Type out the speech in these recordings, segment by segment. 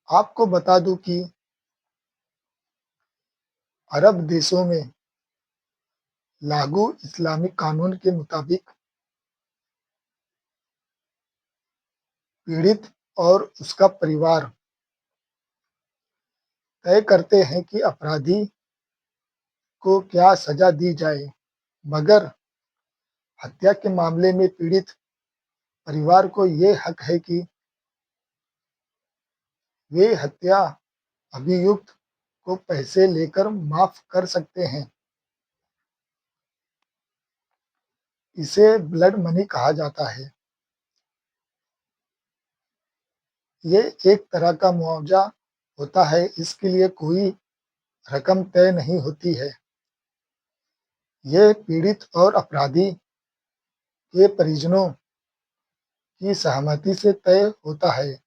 आपको बता दूं कि अरब देशों में लागू इस्लामिक कानून के मुताबिक पीड़ित और उसका परिवार तय करते हैं कि अपराधी को क्या सजा दी जाए, मगर हत्या के मामले में पीड़ित परिवार को ये हक है कि वे हत्या अभियुक्त को पैसे लेकर माफ कर सकते हैं। इसे ब्लड मनी कहा जाता है। ये एक तरह का मुआवजा होता है, इसके लिए कोई रकम तय नहीं होती है। ये पीड़ित और अपराधी के परिजनों की सहमति से तय होता है।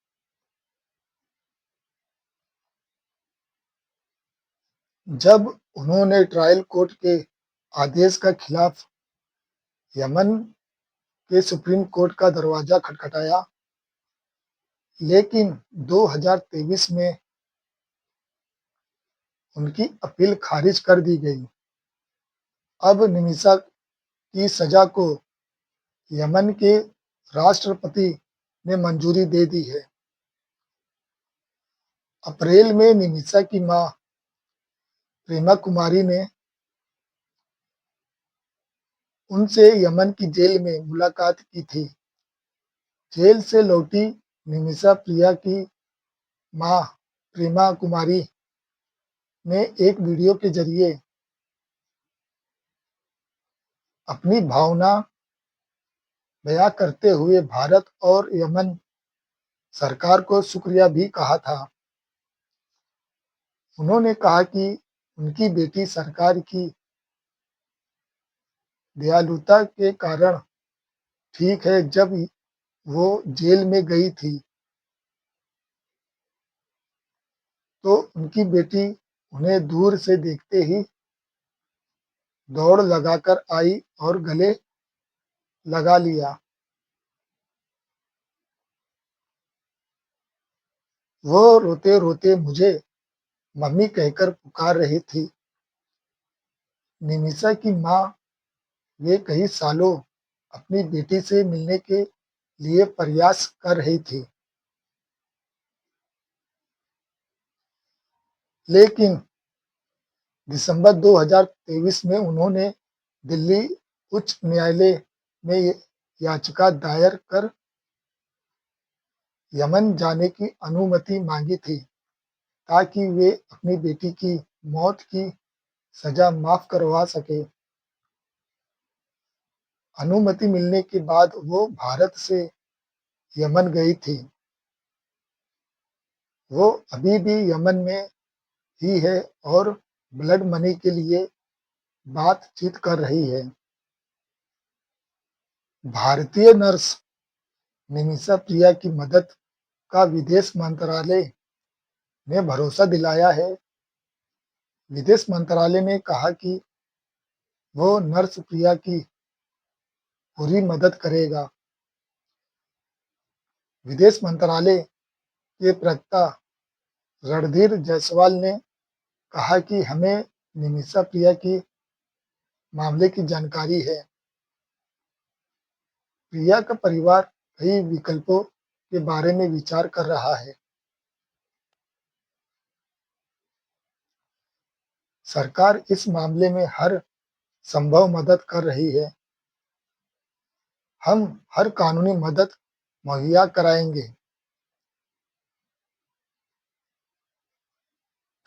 जब उन्होंने ट्रायल कोर्ट के आदेश का खिलाफ यमन के सुप्रीम कोर्ट का दरवाजा खटखटाया, लेकिन 2023 में उनकी अपील खारिज कर दी गई। अब निमिषा की सजा को यमन के राष्ट्रपति ने मंजूरी दे दी है। अप्रैल में निमिषा की मां प्रेमा कुमारी ने उनसे यमन की जेल में मुलाकात की थी। जेल से लौटी निमिषा प्रिया की मां प्रेमा कुमारी ने एक वीडियो के जरिए अपनी भावना बयां करते हुए भारत और यमन सरकार को शुक्रिया भी कहा था। उन्होंने कहा कि उनकी बेटी सरकार की दयालुता के कारण ठीक है। जब वो जेल में गई थी तो उनकी बेटी उन्हें दूर से देखते ही दौड़ लगाकर आई और गले लगा लिया। वो रोते रोते मुझे मम्मी कहकर पुकार रही थी। निमिषा की मां वे कई सालों अपनी बेटी से मिलने के लिए प्रयास कर रही थी, लेकिन दिसंबर 2023 में उन्होंने दिल्ली उच्च न्यायालय में याचिका दायर कर यमन जाने की अनुमति मांगी थी, ताकि वे अपनी बेटी की मौत की सजा माफ करवा सके। अनुमति मिलने के बाद वो भारत से यमन गई थी। वो अभी भी यमन में ही है और ब्लड मनी के लिए बातचीत कर रही है। भारतीय नर्स निमिषा प्रिया की मदद का विदेश मंत्रालय ने भरोसा दिलाया है। विदेश मंत्रालय ने कहा कि वो नर्स प्रिया की पूरी मदद करेगा। विदेश मंत्रालय के प्रवक्ता रणधीर जायसवाल ने कहा कि हमें निमिषा प्रिया की मामले की जानकारी है। प्रिया का परिवार कई विकल्पों के बारे में विचार कर रहा है। सरकार इस मामले में हर संभव मदद कर रही है। हम हर कानूनी मदद मुहैया कराएंगे।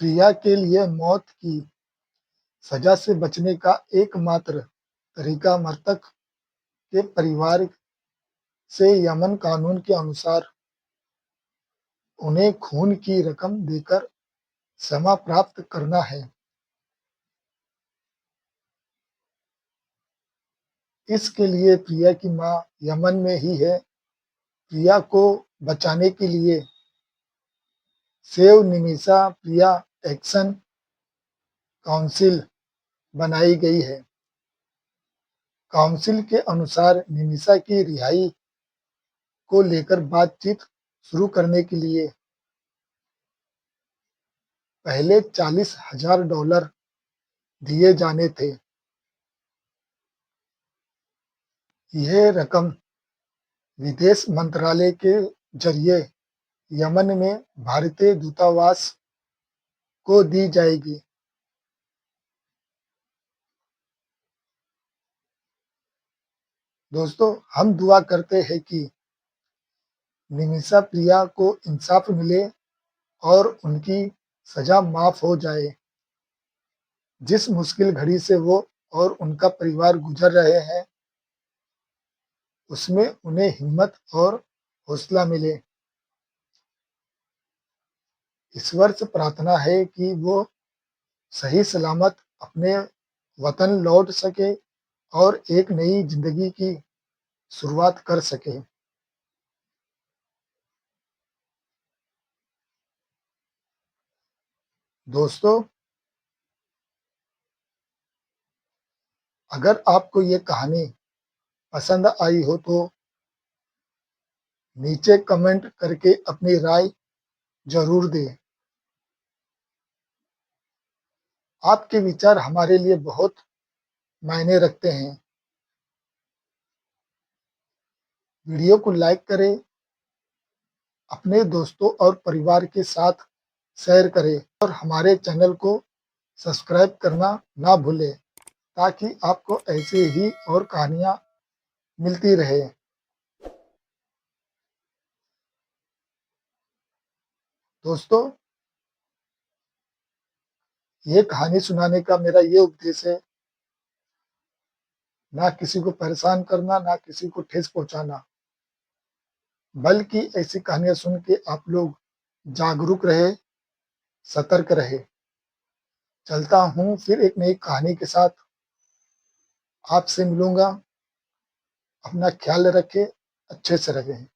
प्रिया के लिए मौत की सजा से बचने का एकमात्र तरीका मृतक के परिवार से यमन कानून के अनुसार उन्हें खून की रकम देकर क्षमा प्राप्त करना है। इसके लिए प्रिया की मां यमन में ही है। प्रिया को बचाने के लिए सेव निमिषा प्रिया एक्शन काउंसिल बनाई गई है। काउंसिल के अनुसार निमिषा की रिहाई को लेकर बातचीत शुरू करने के लिए पहले $40,000 दिए जाने थे। यह रकम विदेश मंत्रालय के जरिए यमन में भारतीय दूतावास को दी जाएगी। दोस्तों, हम दुआ करते हैं कि निमिषा प्रिया को इंसाफ मिले और उनकी सजा माफ हो जाए। जिस मुश्किल घड़ी से वो और उनका परिवार गुजर रहे हैं, उसमें उन्हें हिम्मत और हौसला मिले। ईश्वर से प्रार्थना है कि वो सही सलामत अपने वतन लौट सके और एक नई जिंदगी की शुरुआत कर सके। दोस्तों, अगर आपको ये कहानी पसंद आई हो तो नीचे कमेंट करके अपनी राय जरूर दें। आपके विचार हमारे लिए बहुत मायने रखते हैं। वीडियो को लाइक करें, अपने दोस्तों और परिवार के साथ शेयर करें और हमारे चैनल को सब्सक्राइब करना ना भूलें ताकि आपको ऐसे ही और कहानियाँ मिलती रहे। दोस्तों, ये कहानी सुनाने का मेरा ये उपदेश है, ना किसी को परेशान करना, ना किसी को ठेस पहुंचाना, बल्कि ऐसी कहानियां सुन के आप लोग जागरूक रहे, सतर्क रहे। चलता हूँ फिर एक नई कहानी के साथ आपसे मिलूंगा। अपना ख्याल रखें, अच्छे से रहें।